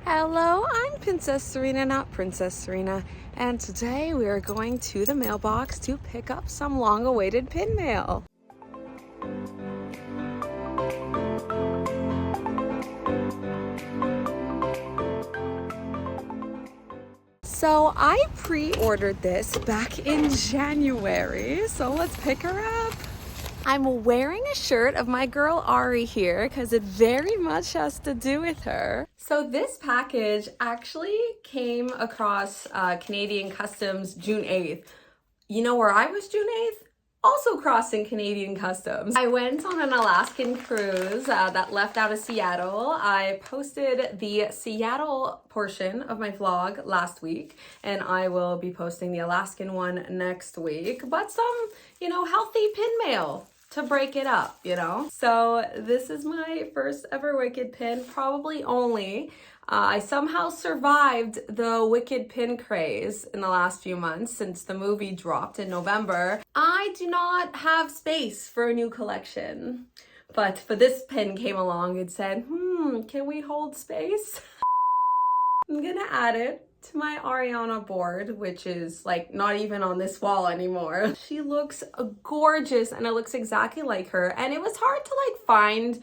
Hello, I'm Princess Serena, not Princess Serena, and today we are going to the mailbox to pick up some long-awaited pin mail. So I pre-ordered this back in January, so let's pick her up. I'm wearing a shirt of my girl Ari here because it very much has to do with her. So this package actually came across Canadian Customs June 8th. You know where I was June 8th? Also crossing Canadian Customs. I went on an Alaskan cruise that left out of Seattle. I posted the Seattle portion of my vlog last week, and I will be posting the Alaskan one next week. But some, healthy pin mail to break it up, So this is my first ever Wicked pin, probably only. I somehow survived the Wicked pin craze in the last few months since the movie dropped in November. I do not have space for a new collection, but for this pin came along and said, can we hold space? I'm gonna add it to my Ariana board, which is like not even on this wall anymore. She looks gorgeous and it looks exactly like her. And it was hard to find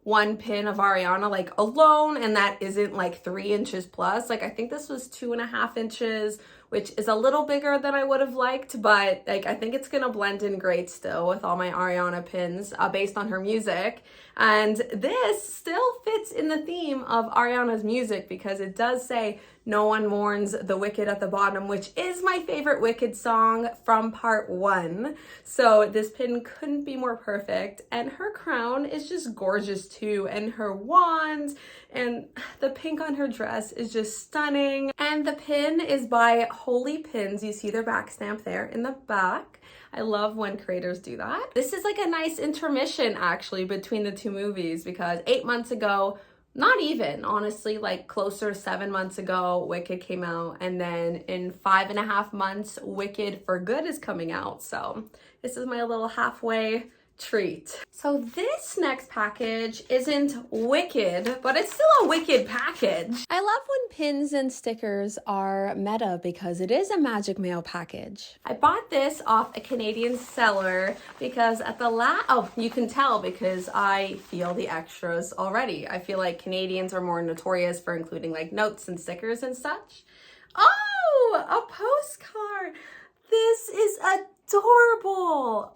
one pin of Ariana alone, and that isn't 3 inches plus. I think this was 2.5 inches, which is a little bigger than I would have liked, but I think it's gonna blend in great still with all my Ariana pins based on her music. And this still fits in the theme of Ariana's music because it does say "No One Mourns the Wicked" at the bottom, which is my favorite Wicked song from part 1. So this pin couldn't be more perfect. And her crown is just gorgeous too. And her wand and the pink on her dress is just stunning. And the pin is by Holy Pins. You see their back stamp there in the back. I love when creators do that. This is a nice intermission actually between the two movies because 8 months ago, not even, honestly, closer to 7 months ago, Wicked came out. And then in 5.5 months, Wicked for Good is coming out. So this is my little halfway treat. So this next package isn't Wicked, but it's still a Wicked package. I love when pins and stickers are meta because it is a magic mail package. I bought this off a Canadian seller because at the you can tell because I feel the extras already. I feel like Canadians are more notorious for including notes and stickers and such. Oh, a postcard. This is adorable.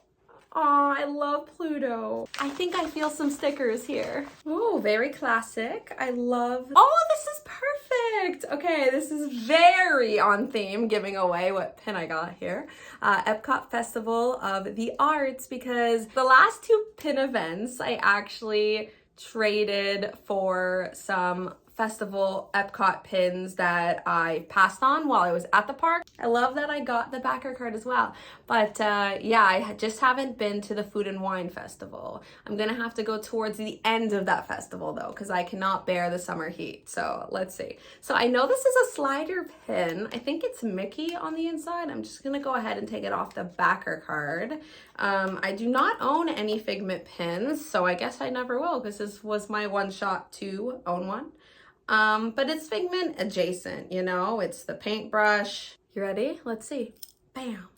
Oh, I love Pluto. I think I feel some stickers here. Oh, very classic. I love, this is perfect. Okay, this is very on theme, giving away what pin I got here. Epcot Festival of the Arts, because the last 2 pin events, I actually traded for some festival Epcot pins that I passed on while I was at the park. I love that I got the backer card as well. But yeah, I just haven't been to the Food and Wine Festival. I'm gonna have to go towards the end of that festival though, because I cannot bear the summer heat. So let's see. So I know this is a slider pin. I think it's Mickey on the inside. I'm just gonna go ahead and take it off the backer card. I do not own any Figment pins, so I guess I never will because this was my one shot to own one. But it's Figment adjacent, it's the paintbrush. You ready? Let's see. Bam.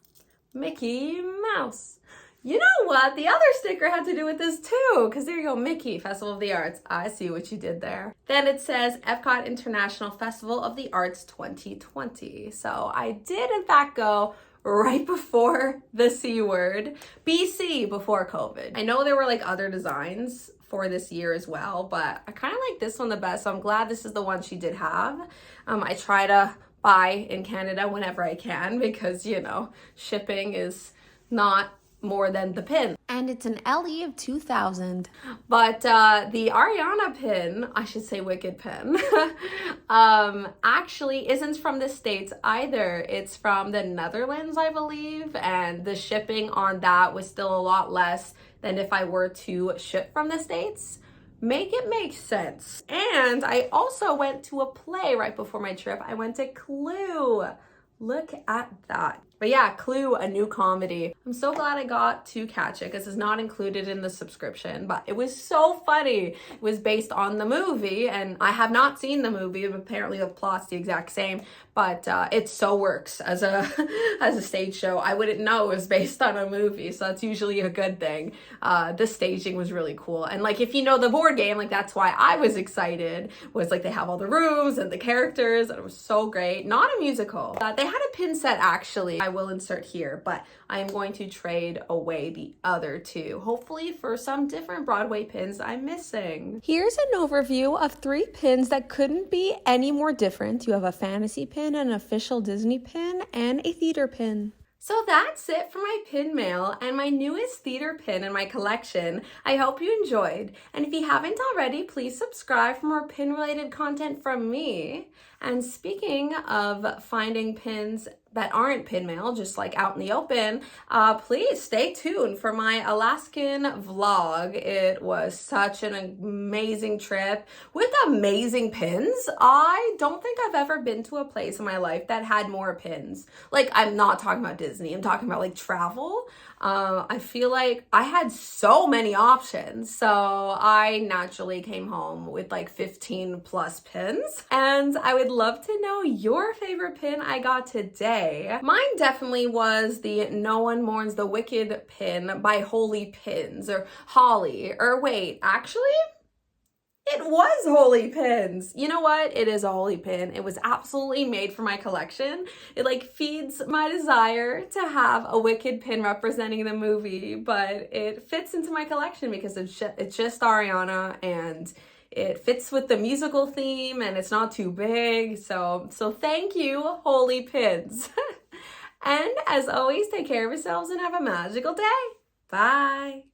Mickey Mouse. You know what? The other sticker had to do with this too, because there you go, Mickey, Festival of the Arts. I see what you did there. Then it says Epcot International Festival of the Arts 2020. So I did in fact go right before the C word, BC, before COVID. I know there were other designs for this year as well, but I kind of like this one the best. So I'm glad this is the one she did have. I try to buy in Canada whenever I can because, shipping is not more than the pin. And it's an LE of 2000. But the Ariana pin, I should say Wicked pin, actually isn't from the States either. It's from the Netherlands, I believe. And the shipping on that was still a lot less than if I were to ship from the States. Make it make sense. And I also went to a play right before my trip. I went to Clue. Look at that. But yeah, Clue, a new comedy. I'm so glad I got to catch it because it's not included in the subscription, but it was so funny. It was based on the movie, and I have not seen the movie, but apparently the plot's the exact same, but it so works as a as a stage show. I wouldn't know it was based on a movie, so that's usually a good thing. The staging was really cool, and like, if you know the board game, like, that's why I was excited, was like they have all the rooms and the characters, and it was so great. Not a musical. They had a pin set, actually, I will insert here, but I am going to trade away the other two, hopefully for some different Broadway pins I'm missing. Here's an overview of 3 pins that couldn't be any more different. You have a fantasy pin, an official Disney pin, and a theater pin. So that's it for my pin mail and my newest theater pin in my collection. I hope you enjoyed. And if you haven't already, please subscribe for more pin related content from me. And speaking of finding pins that aren't pin mail, just like out in the open, please stay tuned for my Alaskan vlog. It was such an amazing trip with amazing pins. I don't think I've ever been to a place in my life that had more pins. Like, I'm not talking about Disney, I'm talking about like travel. I feel like I had so many options, so I naturally came home with like 15 plus pins, and I would love to know your favorite pin I got today. Mine definitely was the No One Mourns the Wicked pin by Holy Pins, or Holly, or wait, actually, it was Holy Pins. You know what? It is a Holy Pin. It was absolutely made for my collection. It like feeds my desire to have a Wicked pin representing the movie, but it fits into my collection because it's just Ariana, and it fits with the musical theme, and it's not too big. So thank you, Holy Pins. And as always, take care of yourselves and have a magical day. Bye.